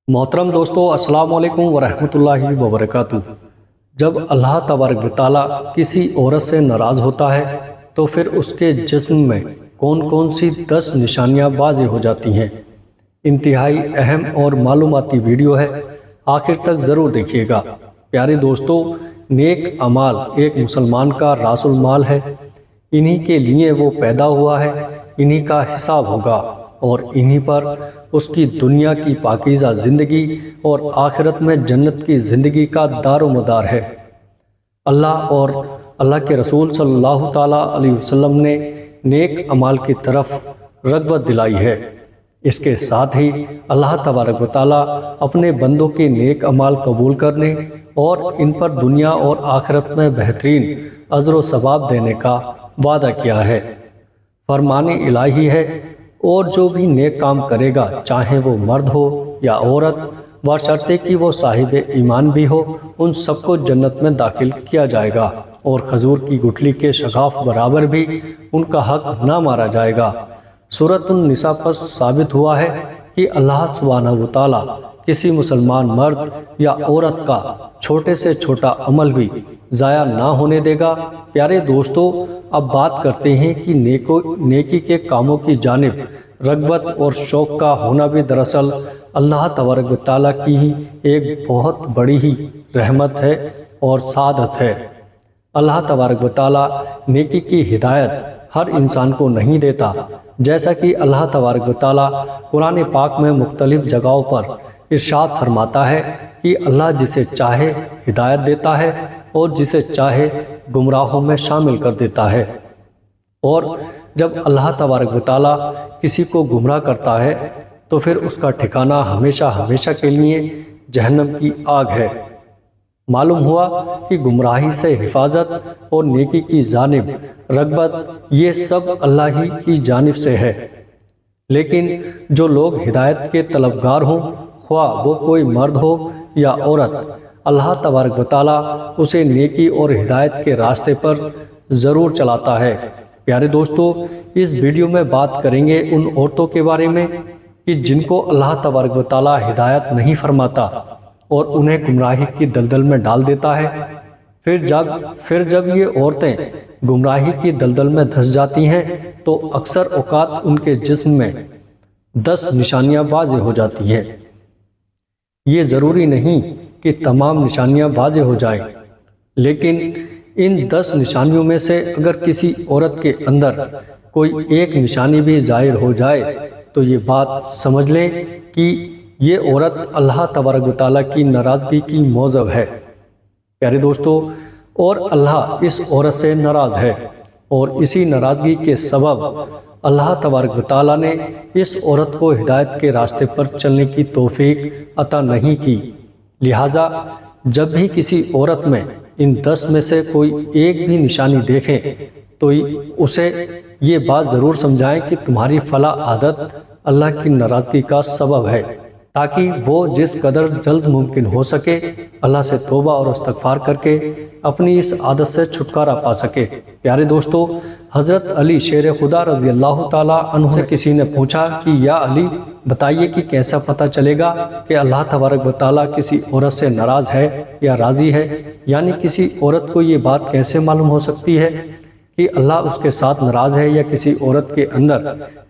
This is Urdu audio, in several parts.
محترم دوستو، السلام علیکم ورحمۃ اللہ وبرکاتہ۔ جب اللہ تبارک و تعالیٰ کسی عورت سے ناراض ہوتا ہے تو پھر اس کے جسم میں کون کون سی 10 نشانیاں واضح ہو جاتی ہیں۔ انتہائی اہم اور معلوماتی ویڈیو ہے، آخر تک ضرور دیکھیے گا۔ پیارے دوستو، نیک اعمال ایک مسلمان کا راس المال ہے۔ انہی کے لیے وہ پیدا ہوا ہے، انہی کا حساب ہوگا اور انہی پر اس کی دنیا کی پاکیزہ زندگی اور آخرت میں جنت کی زندگی کا دار و مدار ہے۔ اللہ اور اللہ کے رسول صلی اللہ تعالیٰ علیہ وسلم نے نیک اعمال کی طرف رغبت دلائی ہے۔ اس کے ساتھ ہی اللہ تبارک و تعالیٰ اپنے بندوں کے نیک اعمال قبول کرنے اور ان پر دنیا اور آخرت میں بہترین اجر و ثواب دینے کا وعدہ کیا ہے۔ فرمان الہی ہے، اور جو بھی نیک کام کرے گا، چاہے وہ مرد ہو یا عورت، بشرطے کہ وہ صاحب ایمان بھی ہو، ان سب کو جنت میں داخل کیا جائے گا اور کھجور کی گٹھلی کے شگاف برابر بھی ان کا حق نہ مارا جائے گا۔ سورۃ النساء پر ثابت ہوا ہے کہ اللہ سبحانہ و تعالیٰ کسی مسلمان مرد یا عورت کا چھوٹے سے چھوٹا عمل بھی ضائع نہ ہونے دے گا۔ پیارے دوستو، اب بات کرتے ہیں کہ نیکی کے کاموں کی جانب رغبت اور شوق کا ہونا بھی دراصل اللہ تبارک و تعالیٰ کی ہی ایک بہت بڑی ہی رحمت ہے اور سعادت ہے۔ اللہ تبارک و تعالیٰ نیکی کی ہدایت ہر انسان کو نہیں دیتا، جیسا کہ اللہ تبارک و تعالیٰ قرآن پاک میں مختلف جگہوں پر ارشاد فرماتا ہے کہ اللہ جسے چاہے ہدایت دیتا ہے اور جسے چاہے گمراہوں میں شامل کر دیتا ہے۔ اور جب اللہ تبارک و تعالیٰ کسی کو گمراہ کرتا ہے تو پھر اس کا ٹھکانہ ہمیشہ ہمیشہ کے لیے جہنم کی آگ ہے۔ معلوم ہوا کہ گمراہی سے حفاظت اور نیکی کی جانب رغبت یہ سب اللہ ہی کی جانب سے ہے، لیکن جو لوگ ہدایت کے طلبگار ہوں، خواہ وہ کوئی مرد ہو یا عورت، اللہ تبارک و تعالیٰ اسے نیکی اور ہدایت کے راستے پر ضرور چلاتا ہے۔ پیارے دوستو، اس ویڈیو میں بات کریں گے ان عورتوں کے بارے میں کہ جن کو اللہ تبارک و تعالیٰ ہدایت نہیں فرماتا اور انہیں گمراہی کی دلدل میں ڈال دیتا ہے۔ پھر جب یہ عورتیں گمراہی کی دلدل میں دھس جاتی ہیں تو اکثر اوقات ان کے جسم میں 10 نشانیاں واضح ہو جاتی ہیں۔ یہ ضروری نہیں کہ تمام نشانیاں واضح ہو جائیں، لیکن ان 10 نشانیوں میں سے اگر کسی عورت کے اندر کوئی ایک نشانی بھی ظاہر ہو جائے تو یہ بات سمجھ لیں کہ یہ عورت اللہ تبارک و تعالیٰ کی ناراضگی کی موجب ہے۔ پیارے دوستو، اور اللہ اس عورت سے ناراض ہے اور اسی ناراضگی کے سبب اللہ تبارک و تعالیٰ نے اس عورت کو ہدایت کے راستے پر چلنے کی توفیق عطا نہیں کی۔ لہٰذا جب بھی کسی عورت میں ان 10 میں سے کوئی ایک بھی نشانی دیکھیں تو اسے یہ بات ضرور سمجھائیں کہ تمہاری فلاں عادت اللہ کی ناراضگی کا سبب ہے، تاکہ وہ جس قدر جلد ممکن ہو سکے اللہ سے توبہ اور استغفار کر کے اپنی اس عادت سے چھٹکارا پا سکے۔ پیارے دوستو، حضرت علی شیر خدا رضی اللہ تعالیٰ عنہ سے کسی نے پوچھا کہ یا علی، بتائیے کہ کیسا پتہ چلے گا کہ اللہ تبارک و تعالیٰ کسی عورت سے ناراض ہے یا راضی ہے؟ یعنی کسی عورت کو یہ بات کیسے معلوم ہو سکتی ہے کہ اللہ اس کے ساتھ ناراض ہے، یا کسی عورت کے اندر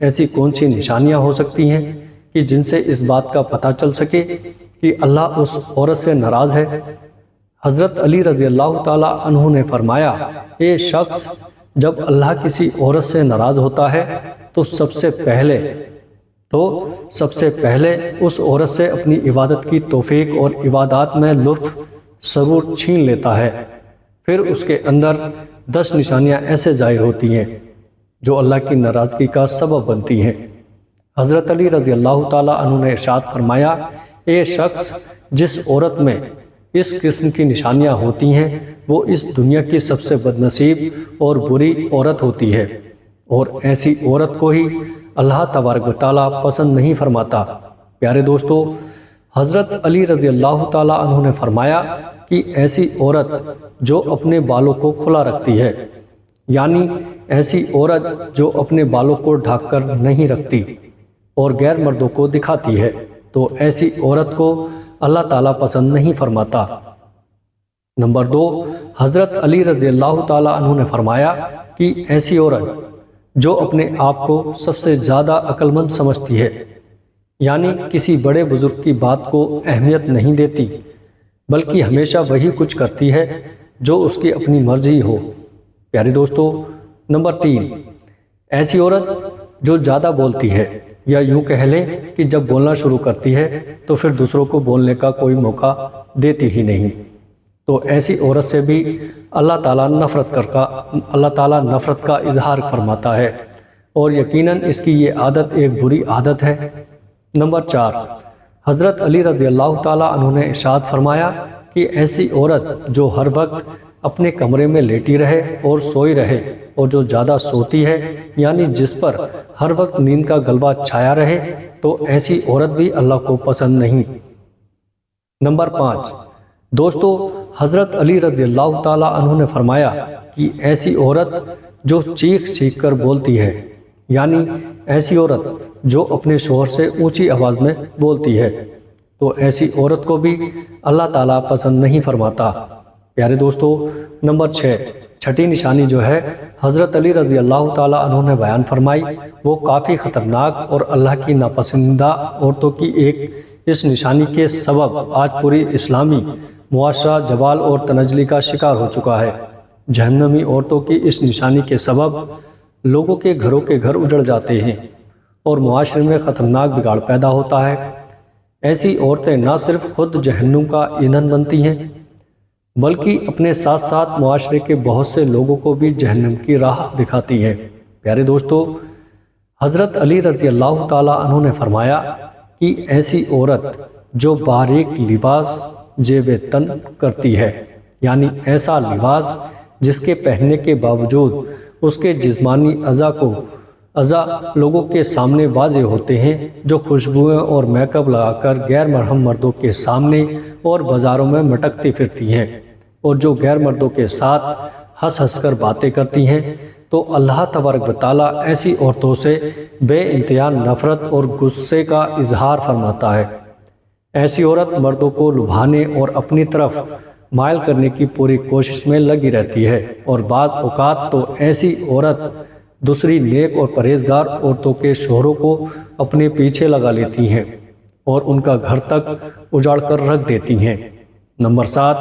ایسی کون سی نشانیاں ہو سکتی ہیں کہ جن سے اس بات کا پتہ چل سکے کہ اللہ اس عورت سے ناراض ہے؟ حضرت علی رضی اللہ تعالیٰ عنہ نے فرمایا، اے شخص، جب اللہ کسی عورت سے ناراض ہوتا ہے تو سب سے پہلے اس عورت سے اپنی عبادت کی توفیق اور عبادات میں لطف سرور چھین لیتا ہے۔ پھر اس کے اندر 10 نشانیاں ایسے ظاہر ہوتی ہیں جو اللہ کی ناراضگی کا سبب بنتی ہیں۔ حضرت علی رضی اللہ تعالیٰ عنہ نے ارشاد فرمایا، اے شخص، جس عورت میں اس قسم کی نشانیاں ہوتی ہیں وہ اس دنیا کی سب سے بد نصیب اور بری عورت ہوتی ہے، اور ایسی عورت کو ہی اللہ تبارک و تعالیٰ پسند نہیں فرماتا۔ پیارے دوستو، حضرت علی رضی اللہ تعالیٰ عنہ نے فرمایا کہ ایسی عورت جو اپنے بالوں کو کھلا رکھتی ہے، یعنی ایسی عورت جو اپنے بالوں کو ڈھانپ کر نہیں رکھتی اور غیر مردوں کو دکھاتی ہے، تو تو ایسی عورت کو اللہ تعالیٰ پسند نہیں فرماتا۔ نمبر 2، حضرت علی رضی اللہ تعالیٰ عنہ نے فرمایا کہ ایسی عورت جو اپنے آپ کو سب سے زیادہ عقل مند سمجھتی ہے، یعنی کسی بڑے بزرگ کی بات کو اہمیت نہیں دیتی، بلکہ ہمیشہ وہی کچھ کرتی ہے جو اس کی اپنی مرضی ہو۔ پیارے دوستو، نمبر 3، ایسی عورت جو زیادہ بولتی ہے، یا یوں کہہ لیں کہ جب بولنا شروع کرتی ہے تو پھر دوسروں کو بولنے کا کوئی موقع دیتی ہی نہیں، تو ایسی عورت سے بھی اللہ تعالیٰ نفرت کا اظہار فرماتا ہے، اور یقیناً اس کی یہ عادت ایک بری عادت ہے۔ نمبر 4، حضرت علی رضی اللہ تعالیٰ عنہ نے ارشاد فرمایا کہ ایسی عورت جو ہر وقت اپنے کمرے میں لیٹی رہے اور سوئی رہے، اور جو زیادہ سوتی ہے، یعنی جس پر ہر وقت نیند کا غلبہ چھایا رہے، تو ایسی عورت بھی اللہ کو پسند نہیں۔ نمبر 5، دوستو، حضرت علی رضی اللہ تعالیٰ عنہ نے فرمایا کہ ایسی عورت جو چیخ چیخ کر بولتی ہے، یعنی ایسی عورت جو اپنے شوہر سے اونچی آواز میں بولتی ہے، تو ایسی عورت کو بھی اللہ تعالیٰ پسند نہیں فرماتا۔ پیارے دوستو، نمبر 6، چھٹی نشانی جو ہے حضرت علی رضی اللہ تعالیٰ عنہ نے بیان فرمائی، وہ کافی خطرناک اور اللہ کی ناپسندیدہ عورتوں کی ایک اس نشانی کے سبب آج پوری اسلامی معاشرہ جوال اور تنزلی کا شکار ہو چکا ہے۔ جہنمی عورتوں کی اس نشانی کے سبب لوگوں کے گھر اجڑ جاتے ہیں اور معاشرے میں خطرناک بگاڑ پیدا ہوتا ہے۔ ایسی عورتیں نہ صرف خود جہنم کا ایندھن بنتی ہیں، بلکہ اپنے ساتھ ساتھ معاشرے کے بہت سے لوگوں کو بھی جہنم کی راہ دکھاتی ہیں۔ پیارے دوستو، حضرت علی رضی اللہ تعالیٰ عنہ نے فرمایا کہ ایسی عورت جو باریک لباس زیب تن کرتی ہے، یعنی ایسا لباس جس کے پہننے کے باوجود اس کے جسمانی اعضاء لوگوں کے سامنے واضح ہوتے ہیں، جو خوشبوئیں اور میک اپ لگا کر غیر محرم مردوں کے سامنے اور بازاروں میں مٹکتی پھرتی ہیں، اور جو غیر مردوں کے ساتھ ہنس ہنس کر باتیں کرتی ہیں، تو اللہ تبارک و تعالیٰ ایسی عورتوں سے بے انتہا نفرت اور غصے کا اظہار فرماتا ہے۔ ایسی عورت مردوں کو لبھانے اور اپنی طرف مائل کرنے کی پوری کوشش میں لگی رہتی ہے، اور بعض اوقات تو ایسی عورت دوسری نیک اور پرہیزگار عورتوں کے شوہروں کو اپنے پیچھے لگا لیتی ہیں اور ان کا گھر تک اجاڑ کر رکھ دیتی ہیں۔ نمبر 7،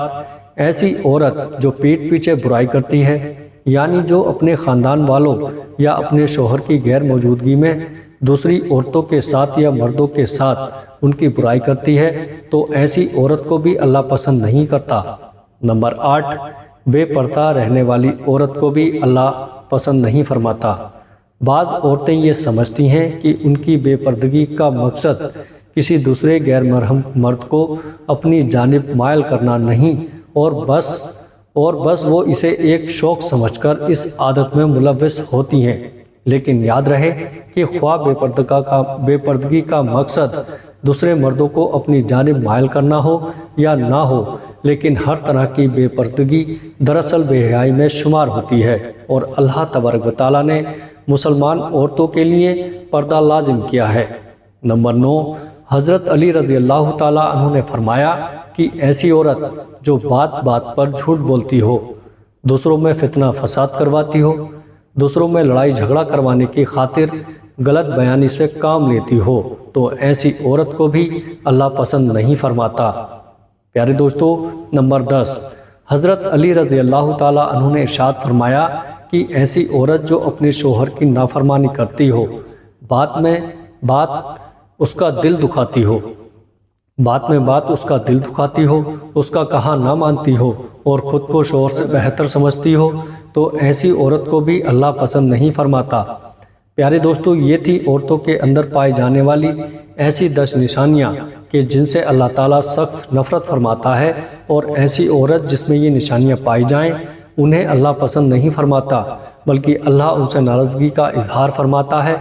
ایسی عورت جو پیٹھ پیچھے برائی کرتی ہے، یعنی جو اپنے خاندان والوں یا اپنے شوہر کی غیر موجودگی میں دوسری عورتوں کے ساتھ یا مردوں کے ساتھ ان کی برائی کرتی ہے، تو ایسی عورت کو بھی اللہ پسند نہیں کرتا۔ نمبر 8، بے پردہ رہنے والی عورت کو بھی اللہ پسند نہیں فرماتا۔ بعض عورتیں یہ سمجھتی ہیں کہ ان کی بے پردگی کا مقصد کسی دوسرے غیر محرم مرد کو اپنی جانب مائل کرنا نہیں، اور بس وہ اسے ایک شوق سمجھ کر اس عادت میں ملوث ہوتی ہیں۔ لیکن یاد رہے کہ خواہ بے پردگی کا مقصد دوسرے مردوں کو اپنی جانب مائل کرنا ہو یا نہ ہو، لیکن ہر طرح کی بے پردگی دراصل بے حیائی میں شمار ہوتی ہے، اور اللہ تبارک و تعالیٰ نے مسلمان عورتوں کے لیے پردہ لازم کیا ہے۔ نمبر 9، حضرت علی رضی اللہ تعالیٰ عنہ نے فرمایا کہ ایسی عورت جو بات بات پر جھوٹ بولتی ہو، دوسروں میں فتنہ فساد کرواتی ہو، دوسروں میں لڑائی جھگڑا کروانے کی خاطر غلط بیانی سے کام لیتی ہو، تو ایسی عورت کو بھی اللہ پسند نہیں فرماتا۔ پیارے دوستو، نمبر 10، حضرت علی رضی اللہ تعالیٰ عنہ نے ارشاد فرمایا کہ ایسی عورت جو اپنے شوہر کی نافرمانی کرتی ہو، بات میں بات اس کا دل دکھاتی ہو، اس کا کہا نہ مانتی ہو، اور خود کو شوہر سے بہتر سمجھتی ہو، تو ایسی عورت کو بھی اللہ پسند نہیں فرماتا۔ پیارے دوستو، یہ تھی عورتوں کے اندر پائی جانے والی ایسی 10 نشانیاں کہ جن سے اللہ تعالیٰ سخت نفرت فرماتا ہے، اور ایسی عورت جس میں یہ نشانیاں پائی جائیں انہیں اللہ پسند نہیں فرماتا، بلکہ اللہ ان سے ناراضگی کا اظہار فرماتا ہے۔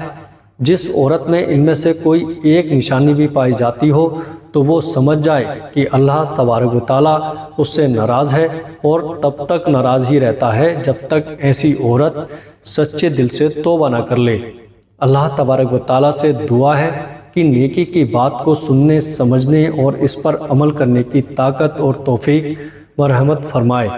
جس عورت میں ان میں سے کوئی ایک نشانی بھی پائی جاتی ہو تو وہ سمجھ جائے کہ اللہ تبارک و تعالیٰ اس سے ناراض ہے، اور تب تک ناراض ہی رہتا ہے جب تک ایسی عورت سچے دل سے توبہ نہ کر لے۔ اللہ تبارک و تعالیٰ سے دعا ہے کی نیکی کی بات کو سننے، سمجھنے اور اس پر عمل کرنے کی طاقت اور توفیق و رحمت فرمائے۔